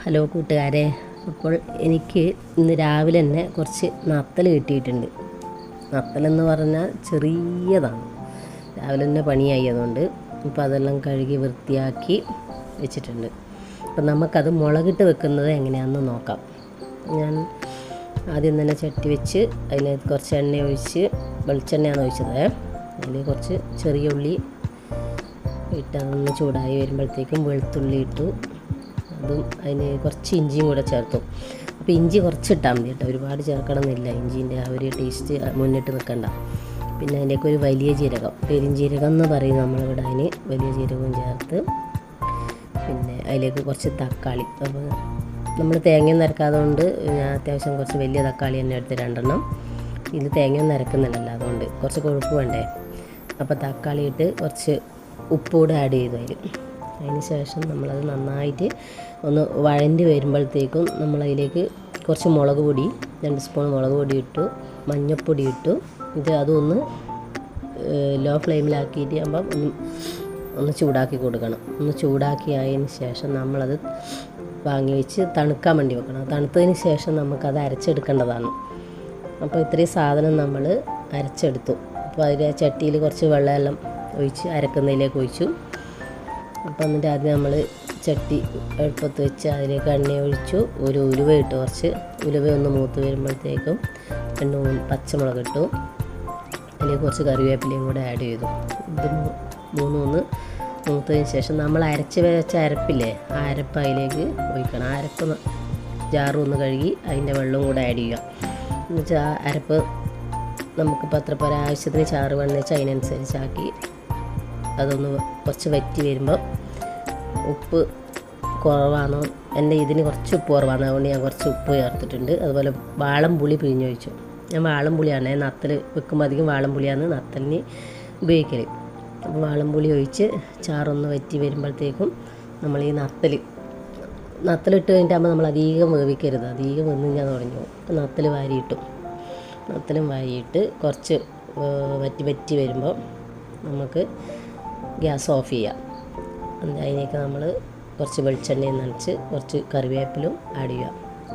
Hello കൂട്ടുകാരെ, അപ്പോൾ എനിക്ക് ഇന്ന് രാവിലെ തന്നെ കുറച്ച് നത്തൽ കിട്ടിയിട്ടുണ്ട്. നത്തലെന്ന് പറഞ്ഞാൽ ചെറിയതാണ്. രാവിലെ തന്നെ പണിയായി, അതുകൊണ്ട് ഇപ്പോൾ അതെല്ലാം കഴുകി വൃത്തിയാക്കി വെച്ചിട്ടുണ്ട്. അപ്പം നമുക്കത് മുളകിട്ട് വെക്കുന്നത് എങ്ങനെയാണെന്ന് നോക്കാം. ഞാൻ ആദ്യം തന്നെ ചട്ടി വെച്ച് അതിൽ കുറച്ച് എണ്ണ ഒഴിച്ച്, വെളിച്ചെണ്ണയാണ് ഒഴിച്ചത്. അതിൽ കുറച്ച് ചെറിയ ഉള്ളി ഇട്ട് അതൊന്ന് ചൂടായി വരുമ്പോഴത്തേക്കും വെളുത്തുള്ളി ഇട്ടു. അതും അതിന് കുറച്ച് ഇഞ്ചിയും കൂടെ ചേർത്തു. അപ്പോൾ ഇഞ്ചി കുറച്ചിട്ടാൽ മതി കേട്ടോ, ഒരുപാട് ചേർക്കണമെന്നില്ല. ഇഞ്ചീൻ്റെ ആ ഒരു ടേസ്റ്റ് മുന്നിട്ട് നിൽക്കണ്ട. പിന്നെ അതിലേക്ക് ഒരു വലിയ ജീരകം, പെരുംജീരകം എന്ന് പറയും നമ്മളിവിടെ, അതിന് വലിയ ജീരകവും ചേർത്ത്, പിന്നെ അതിലേക്ക് കുറച്ച് തക്കാളി. അപ്പോൾ നമ്മൾ തേങ്ങയും നരക്കാതുകൊണ്ട് ഞാൻ അത്യാവശ്യം കുറച്ച് വലിയ തക്കാളി തന്നെ എടുത്ത് 2 എണ്ണം. ഇത് തേങ്ങയൊന്നും നരക്കുന്നില്ലല്ലോ, അതുകൊണ്ട് കുറച്ച് കൊഴുപ്പ് വേണ്ടേ. അപ്പോൾ തക്കാളി ഇട്ട് കുറച്ച് ഉപ്പൂടെ ആഡ് ചെയ്തു അതിന് ശേഷം നമ്മളത് നന്നായിട്ട് ഒന്ന് വഴണ്ടി വരുമ്പോഴത്തേക്കും നമ്മളതിലേക്ക് കുറച്ച് മുളക് പൊടി, 2 സ്പൂൺ മുളക് പൊടി ഇട്ടു, മഞ്ഞൾപ്പൊടി ഇട്ടു. അതൊന്ന് ലോ ഫ്ലെയിമിലാക്കിയിട്ട് ആകുമ്പം ഒന്ന് ചൂടാക്കി കൊടുക്കണം. ഒന്ന് ചൂടാക്കി ആയതിന് ശേഷം നമ്മളത് വാങ്ങി വെച്ച് തണുക്കാൻ വേണ്ടി വെക്കണം. തണുത്തതിന് ശേഷം നമുക്കത് അരച്ചെടുക്കേണ്ടതാണ്. അപ്പോൾ ഇത്രയും സാധനം നമ്മൾ അരച്ചെടുത്തു. അപ്പോൾ അതിൽ ചട്ടിയിൽ കുറച്ച് വെള്ളമെല്ലാം ഒഴിച്ച് അരക്കുന്നതിലേക്ക് ഒഴിച്ചു. അപ്പോൾ എന്നിട്ട് ആദ്യം നമ്മൾ ചട്ടി എളുപ്പത്ത് വെച്ച് അതിലേക്ക് എണ്ണ ഒഴിച്ചു, ഒരു ഉലുവ ഇട്ടു. കുറച്ച് ഉലുവ ഒന്ന് മൂത്ത് വരുമ്പോഴത്തേക്കും 2-3 പച്ചമുളക് ഇട്ടു. അതിലേക്ക് കുറച്ച് കറിവേപ്പിലയും കൂടെ ആഡ് ചെയ്തു. ഇത് മൂന്ന് മൂത്തതിന് ശേഷം നമ്മൾ അരച്ച് വെച്ച അരപ്പില്ലേ, ആ അരപ്പ് അതിലേക്ക് ഒഴിക്കണം. ആ അരപ്പ് ജാറും ഒന്ന് കഴുകി അതിൻ്റെ വെള്ളവും കൂടെ ആഡ് ചെയ്യുക. എന്നുവെച്ചാൽ ആ അരപ്പ് നമുക്കിപ്പോൾ അത്ര പോലെ ആവശ്യത്തിന് ചാറ് വേണമെന്ന് വെച്ചാൽ അതിനനുസരിച്ചാക്കി അതൊന്ന് കുറച്ച് വറ്റി വരുമ്പോൾ ഉപ്പ് കുറവാണോ, എൻ്റെ ഇതിന് കുറച്ച് ഉപ്പ് കുറവാണ്, അതുകൊണ്ട് ഞാൻ കുറച്ച് ഉപ്പ് ചേർത്തിട്ടുണ്ട്. അതുപോലെ വാളംപുളി പിഴിഞ്ഞൊഴിച്ചു. ഞാൻ വാളംപുളിയാണ് നത്തൽ വെക്കുമ്പോൾ അധികം വാളംപുളിയാണ് നത്തലിന് ഉപയോഗിക്കൽ. അപ്പോൾ വാളംപുളി ഒഴിച്ച് ചാറൊന്ന് വറ്റി വരുമ്പോഴത്തേക്കും നമ്മൾ ഈ നത്തലിട്ട് കഴിഞ്ഞിട്ടാകുമ്പോൾ നമ്മൾ അധികം വേവിക്കരുത്, അധികം വെന്ന് ഞാൻ തുടങ്ങി. അപ്പോൾ നത്തൽ വാരിയിട്ടു. നത്തലും വാരിയിട്ട് കുറച്ച് വറ്റി വരുമ്പോൾ നമുക്ക് ഗ്യാസ് ഓഫ് ചെയ്യാം. അതിലേക്ക് നമ്മൾ കുറച്ച് വെളിച്ചെണ്ണയും നനച്ച് കുറച്ച് കറിവേപ്പിലും ആഡ് ചെയ്യുക.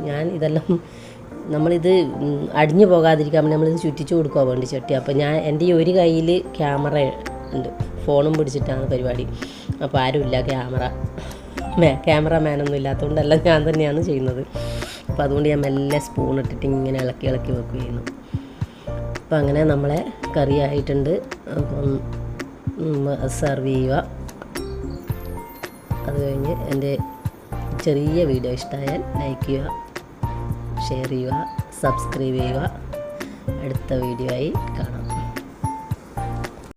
ഞാൻ ഇതെല്ലാം നമ്മളിത് അടിഞ്ഞു പോകാതിരിക്കാൻ നമ്മളിത് ചുറ്റിച്ച് കൊടുക്കുക വേണ്ടി ചട്ടി. അപ്പോൾ എൻ്റെ ഈ ഒരു കയ്യിൽ ക്യാമറ ഉണ്ട്, ഫോണും പിടിച്ചിട്ടാണ് പരിപാടി. അപ്പോൾ ആരുമില്ല, ക്യാമറമാനൊന്നും ഇല്ലാത്തതുകൊണ്ടല്ല, ഞാൻ തന്നെയാണ് ചെയ്യുന്നത്. അപ്പോൾ അതുകൊണ്ട് ഞാൻ മെല്ലെ സ്പൂൺ ഇട്ടിട്ട് ഇങ്ങനെ ഇളക്കി വെക്കുകയായിരുന്നു. അപ്പോൾ അങ്ങനെ നമ്മളെ കറി ആയിട്ടുണ്ട്. അപ്പം സെർവ് ചെയ്യുക. അത് കഴിഞ്ഞ് എൻ്റെ ചെറിയ വീഡിയോ ഇഷ്ടമായാൽ ലൈക്ക് ചെയ്യുക, ഷെയർ ചെയ്യുക, സബ്സ്ക്രൈബ് ചെയ്യുക. അടുത്ത വീഡിയോ ആയി കാണാം.